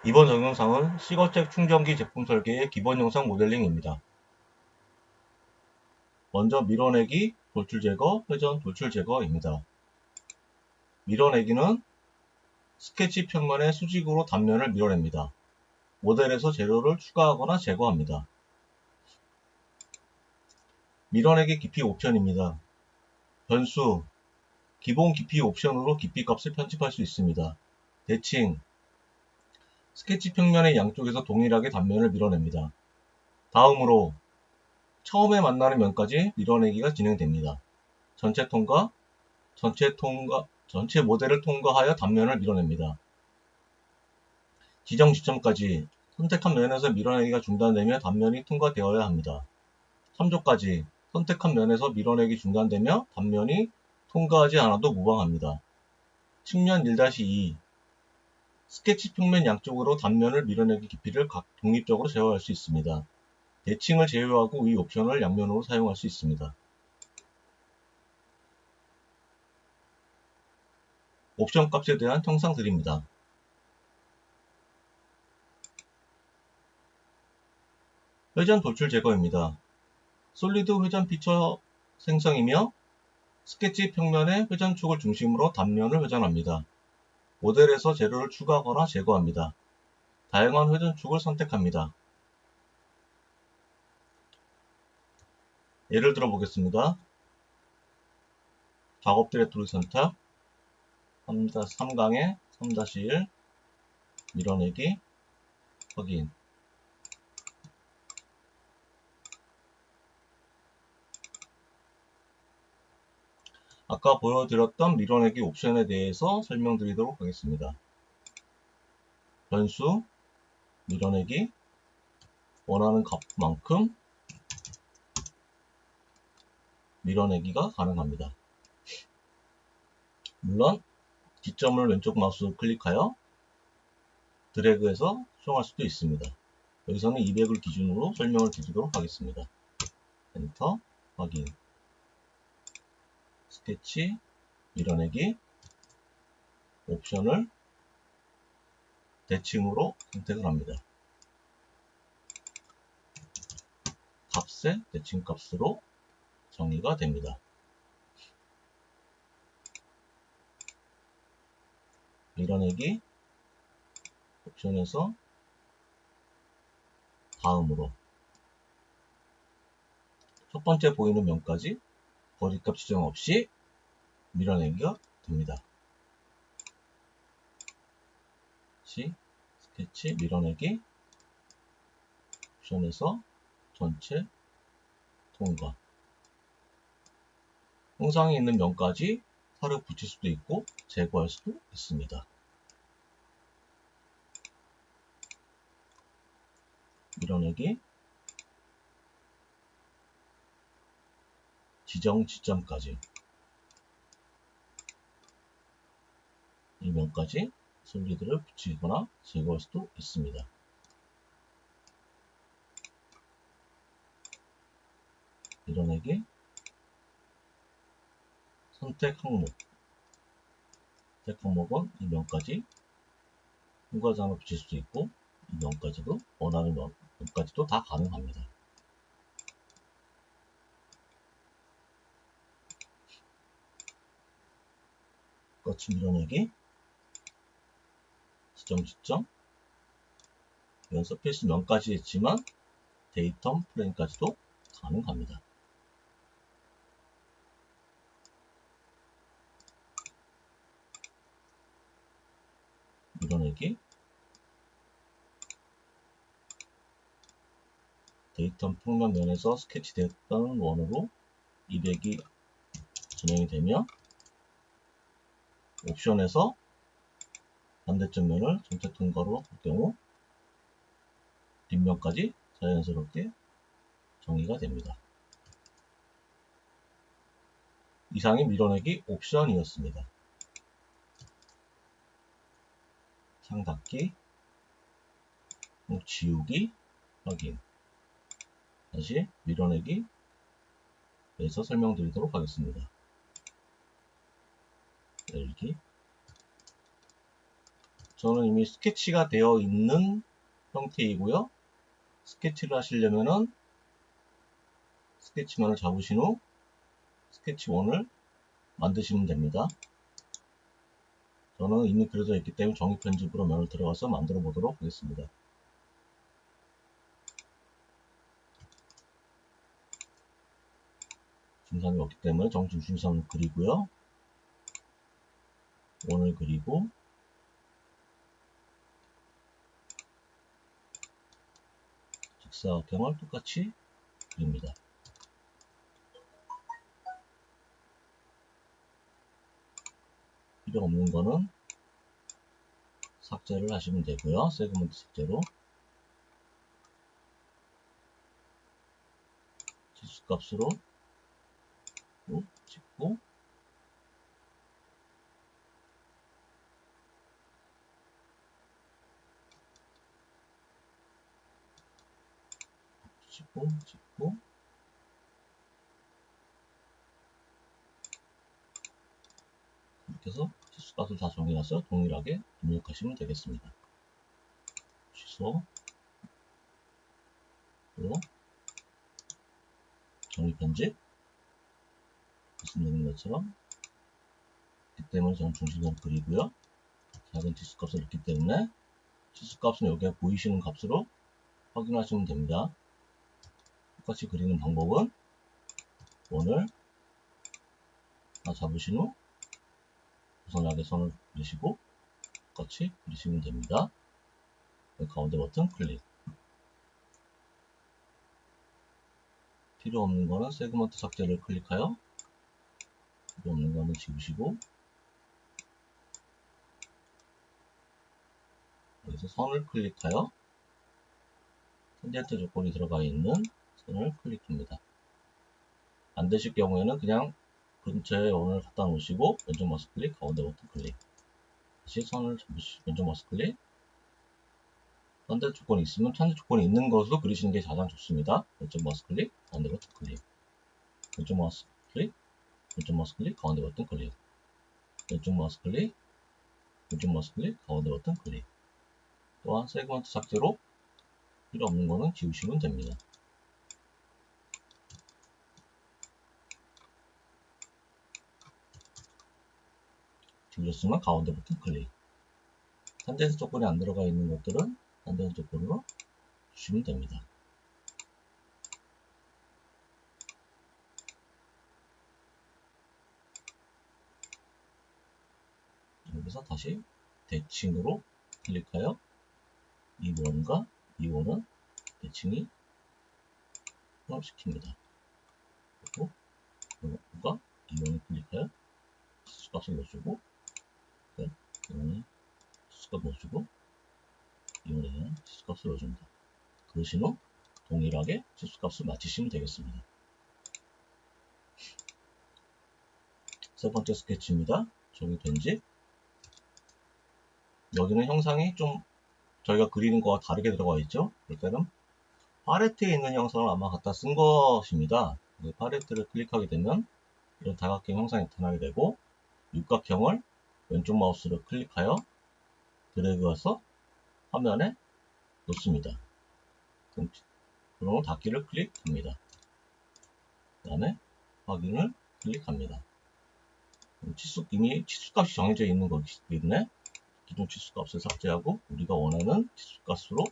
이번 동영상은 시거잭 충전기 제품 설계의 기본 영상 모델링입니다. 먼저 밀어내기, 돌출 제거, 회전, 돌출 제거입니다. 밀어내기는 스케치 평면의 수직으로 단면을 밀어냅니다. 모델에서 재료를 추가하거나 제거합니다. 밀어내기 깊이 옵션입니다. 변수, 기본 깊이 옵션으로 깊이 값을 편집할 수 있습니다. 대칭, 스케치 평면의 양쪽에서 동일하게 단면을 밀어냅니다. 다음으로 처음에 만나는 면까지 밀어내기가 진행됩니다. 전체 모델을 통과하여 단면을 밀어냅니다. 지정 지점까지 선택한 면에서 밀어내기가 중단되며 단면이 통과되어야 합니다. 3조까지 선택한 면에서 밀어내기 중단되며 단면이 통과하지 않아도 무방합니다. 측면 1-2 스케치 평면 양쪽으로 단면을 밀어내기 깊이를 각 독립적으로 제어할 수 있습니다. 대칭을 제외하고 이 옵션을 양면으로 사용할 수 있습니다. 옵션 값에 대한 형상들입니다. 회전 돌출 제거입니다. 솔리드 회전 피처 생성이며 스케치 평면의 회전축을 중심으로 단면을 회전합니다. 모델에서 재료를 추가하거나 제거합니다. 다양한 회전축을 선택합니다. 예를 들어 보겠습니다. 작업 디렉토리 선택 3강에 3-1 밀어내기 확인. 아까 보여드렸던 밀어내기 옵션에 대해서 설명드리도록 하겠습니다. 변수, 밀어내기, 원하는 값만큼 밀어내기가 가능합니다. 물론 지점을 왼쪽 마우스 클릭하여 드래그해서 수정할 수도 있습니다. 여기서는 200을 기준으로 설명을 드리도록 하겠습니다. 엔터, 확인. 스케치, 밀어내기, 옵션을 대칭으로 선택을 합니다. 값의 대칭 값으로 정의가 됩니다. 밀어내기 옵션에서 다음으로 첫 번째 보이는 면까지 거리값 지정 없이 밀어내기가 됩니다. 스케치 밀어내기 옵션에서 전체 통과. 형상에 있는 면까지 살을 붙일 수도 있고 제거할 수도 있습니다. 밀어내기 지정 지점까지 이 면까지 솔리드를 붙이거나 제거할 수도 있습니다. 밀어내기 선택 항목 이 면까지 통과장을 붙일 수도 있고 이 면까지도 원하는 면까지도 다 가능합니다. 똑같이 밀어내기 지점 이건 서페이스 면까지 했지만 데이터 플레인까지도 가능합니다. 밀어내기 데이터 평면 면에서 스케치 됐던 원으로 200이 진행이 되며 옵션에서 반대쪽 면을 전체 통과로 할 경우 뒷면까지 자연스럽게 정의가 됩니다. 이상이 밀어내기 옵션이었습니다. 창 닫기, 지우기, 확인. 다시 밀어내기에서 설명드리도록 하겠습니다. 열기, 저는 이미 스케치가 되어 있는 형태이고요. 스케치를 하시려면은 스케치만을 잡으신 후 스케치 1을 만드시면 됩니다. 저는 이미 그려져 있기 때문에 정의 편집으로 면을 들어가서 만들어 보도록 하겠습니다. 중심선이 없기 때문에 정중심선을 그리고요. 1을 그리고 직사각형을 똑같이 그립니다. 필요 없는 거는 삭제를 하시면 되고요. 세그먼트 삭제로 치수값으로 찍고 찍고 이렇게 해서 치수값을 다 정해놔서 동일하게 입력하시면 되겠습니다. 취소 또 정의 편집 말씀드린 것처럼 있기 때문에 저는 중심선을 그리고요. 작은 치수값을 넣기 때문에 치수값은 여기에 보이시는 값으로 확인하시면 됩니다. 똑같이 그리는 방법은 1을 다 잡으신 후 우선하게 선을 그리시고 똑같이 그리시면 됩니다. 가운데 버튼 클릭. 필요 없는 거는 세그먼트 삭제를 클릭하여 필요 없는 거는 지우시고 여기서 선을 클릭하여 탄젠트 조건이 들어가 있는 선을 클릭합니다. 안 되실 경우에는 그냥 근처에 원을 갖다 놓으시고 왼쪽 마우스 클릭, 가운데 버튼 클릭. 다시 선을 잡으시고 왼쪽 마우스 클릭. 탄젠트 조건이 있으면 탄젠트 조건이 있는 것으로 그리시는 게 가장 좋습니다. 왼쪽 마우스 클릭, 가운데 버튼 클릭. 왼쪽 마우스 클릭, 왼쪽 마우스 클릭, 가운데 버튼 클릭. 왼쪽 마우스 클릭, 왼쪽 마우스 클릭, 가운데 버튼 클릭. 또한 세그먼트 삭제로 필요 없는 거는 지우시면 됩니다. 지우셨으면 가운데 버튼 클릭. 탄젠트 조건이 안 들어가 있는 것들은 탄젠트 조건으로 주시면 됩니다. 여기서 다시 대칭으로 클릭하여 2번과 2번은 대칭이 통합시킵니다. 그리고 2번과 2번을 클릭하여 치수값을 넣어주고 2번에 치수값 넣어주고 2번에 치수값을 넣어줍니다. 그러신 후 동일하게 치수값을 맞추시면 되겠습니다. 세 번째 스케치입니다. 정의된지 여기는 형상이 좀 저희가 그리는 거와 다르게 들어가 있죠. 그럴 때는 팔레트에 있는 형상을 아마 갖다 쓴 것입니다. 팔레트를 클릭하게 되면 이런 다각형 형상이 나타나게 되고 육각형을 왼쪽 마우스로 클릭하여 드래그해서 화면에 놓습니다. 그럼 닫기를 클릭합니다. 그 다음에 확인을 클릭합니다. 이미 치수값이 정해져 있는 거기 때문에 기존 치수값을 삭제하고 우리가 원하는 치수값으로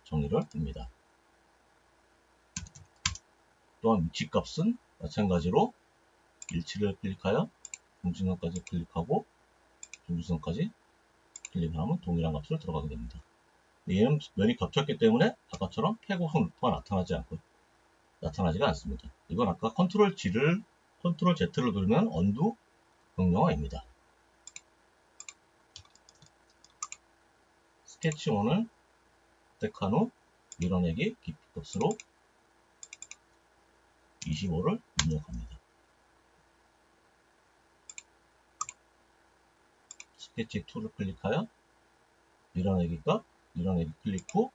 정의를 합니다. 또한 위치값은 마찬가지로 일치를 클릭하여 중심선까지 클릭하고 중심선까지 클릭하면 동일한 값으로 들어가게 됩니다. 얘는 면이 겹쳤기 때문에 아까처럼 폐곡선 루프가 나타나지가 않습니다. 이건 아까 컨트롤 Z를 누르면 언두 명령어입니다. 스케치 1을 선택한 후 밀어내기 깊이 값으로 25를 입력합니다. 스케치 2를 클릭하여 밀어내기 클릭 후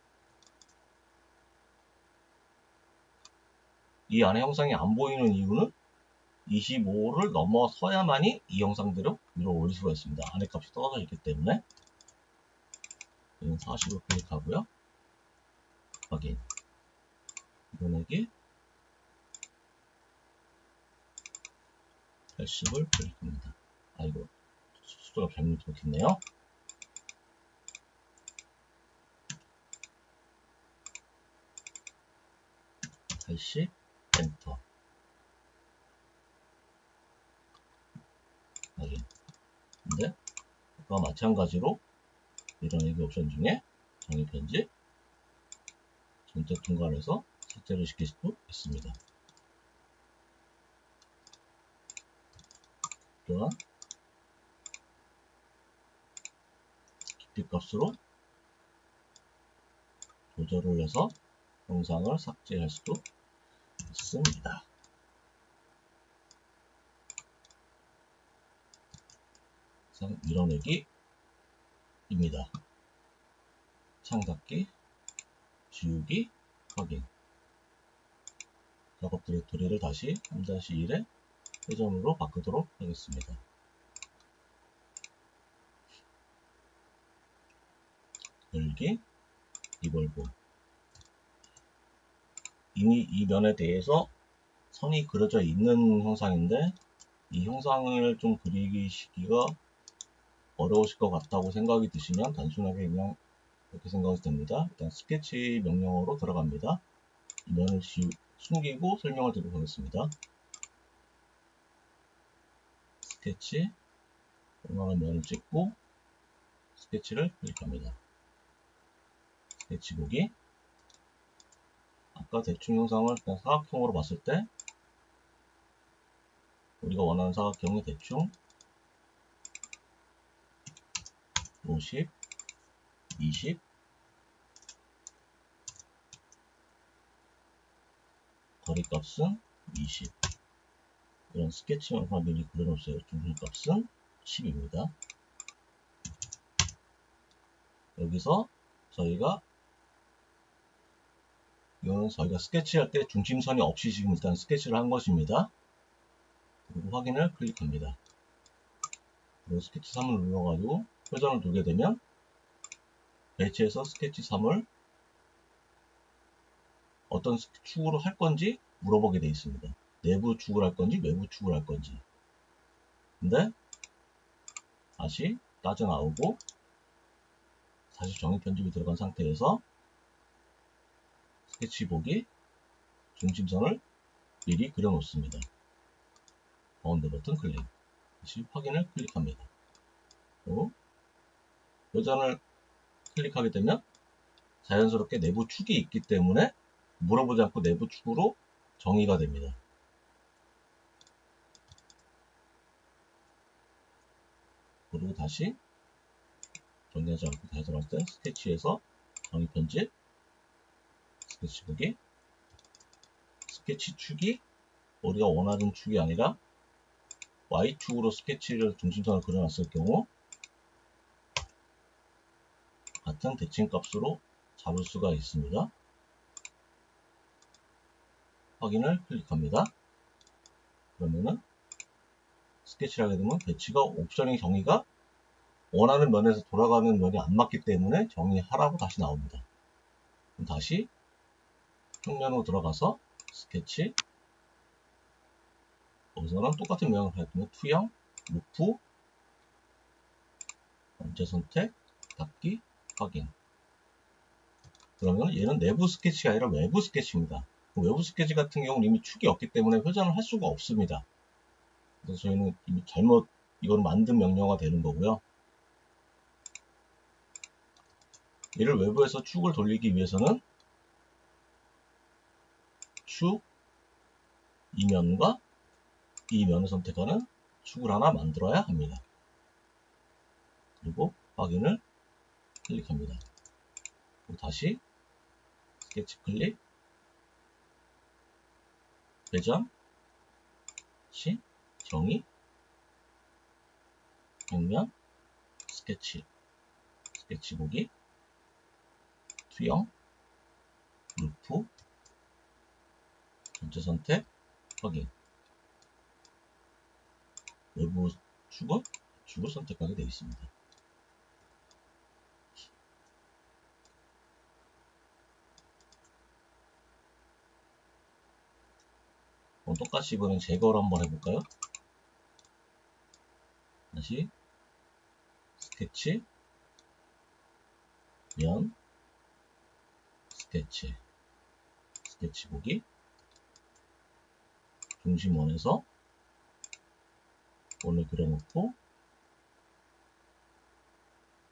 이 안에 형상이 안 보이는 이유는 25를 넘어서야만이 이 형상들을 위로 올릴 수가 있습니다. 안에 값이 떨어져 있기 때문에 이건 40을 클릭하고요. 확인. 밀어내기 80을 클릭합니다. 아이고, 숫자가 잘못 적혔네요. 80 엔터. 확인. 근데 아까 마찬가지로 밀어내기 옵션 중에 정의 편집 선택 통과를 해서 삭제를 시킬 수도 있습니다. 또한 깊이 값으로 조절을 해서 영상을 삭제할 수도 있습니다. 밀어내기 입니다. 창 닫기, 지우기, 확인. 작업 디렉토리를 다시 3-1에 회전으로 바꾸도록 하겠습니다. 열기, 리볼브. 이미 이 면에 대해서 선이 그려져 있는 형상인데 이 형상을 좀 그리기가 어려우실 것 같다고 생각이 드시면 단순하게 그냥 이렇게 생각이 됩니다. 일단 스케치 명령어로 들어갑니다. 이 면을 숨기고 설명을 드리도록 하겠습니다. 스케치, 원하는 면을 찍고 스케치를 클릭합니다. 스케치 보기. 아까 대충 형상을 그냥 사각형으로 봤을 때 우리가 원하는 사각형이 대충 50, 20, 거리값은 20. 이런 스케치 영상을 미리 그려놓으세요. 중심값은 10입니다. 여기서 이거는 저희가 스케치할 때 중심선이 없이 지금 일단 스케치를 한 것입니다. 그리고 확인을 클릭합니다. 그리고 스케치 3을 눌러가지고 회전을 두게 되면 배치해서 스케치 3을 어떤 축으로 할 건지 물어보게 되어 있습니다. 내부 축을 할 건지 외부 축을 할 건지. 근데 다시 따져나오고 다시 정의 편집이 들어간 상태에서 스케치 보기 중심선을 미리 그려 놓습니다. 바운드 버튼 클릭. 다시 확인을 클릭합니다. 또 회전을 클릭하게 되면 자연스럽게 내부 축이 있기 때문에 물어보지 않고 내부 축으로 정의가 됩니다. 그리고 다시 정리하지 않고 다시 들어갈 때 스케치에서 정의 편집, 스케치 보기, 스케치 축이 우리가 원하는 축이 아니라 Y축으로 스케치를 중심선을 그려놨을 경우 같은 대칭 값으로 잡을 수가 있습니다. 확인을 클릭합니다. 그러면은 스케치를 하게 되면 배치가 옵션의 정의가 원하는 면에서 돌아가는 면이 안 맞기 때문에 정의하라고 다시 나옵니다. 그럼 다시 평면으로 들어가서 스케치, 여기서는 똑같은 모양을 하였으면 투영, 루프, 전체 선택, 닫기, 확인. 그러면 얘는 내부 스케치가 아니라 외부 스케치입니다. 외부 스케치 같은 경우는 이미 축이 없기 때문에 회전을 할 수가 없습니다. 그래서 저희는 이미 잘못 이건 만든 명령어가 되는 거고요. 얘를 외부에서 축을 돌리기 위해서는 축, 이면과 이 면을 선택하는 축을 하나 만들어야 합니다. 그리고 확인을 클릭합니다. 그리고 다시 스케치 클릭, 배점, 시, 정의, 평면, 스케치, 스케치 보기, 투영, 루프, 전체 선택, 확인. 외부 축을 선택하게 되어 있습니다. 똑같이 이번엔 제거를 한번 해볼까요? 다시 스케치, 면, 스케치, 스케치 보기, 중심원에서 원을 그려놓고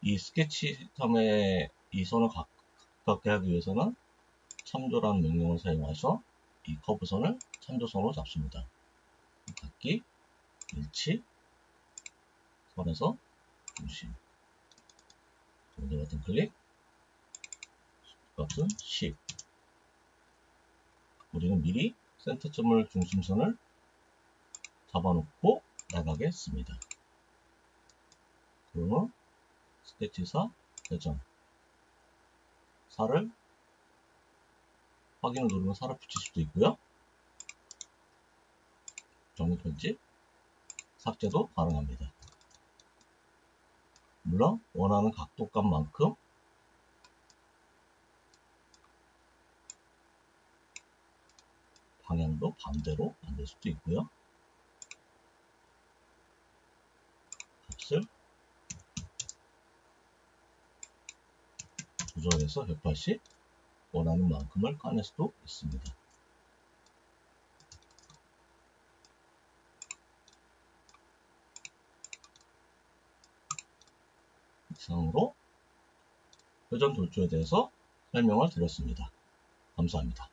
이 스케치함에 이 선을 가깝게 하기 위해서는 참조라는 명령을 사용해서 이 커브선을 참조선으로 잡습니다. 각기 일치, 선에서 중심, 동대 버튼 클릭, 값은 10. 우리는 미리 센터점을 중심선을 잡아놓고 나가겠습니다. 그러면 스케치사 배정 4를 확인을 누르면 4를 붙일 수도 있고요. 정리 편집, 삭제도 가능합니다. 물론 원하는 각도값만큼 방향도 반대로 만들 수도 있고요. 값을 조절해서 180 원하는 만큼을 까낼 수도 있습니다. 이상으로 회전 돌조에 대해서 설명을 드렸습니다. 감사합니다.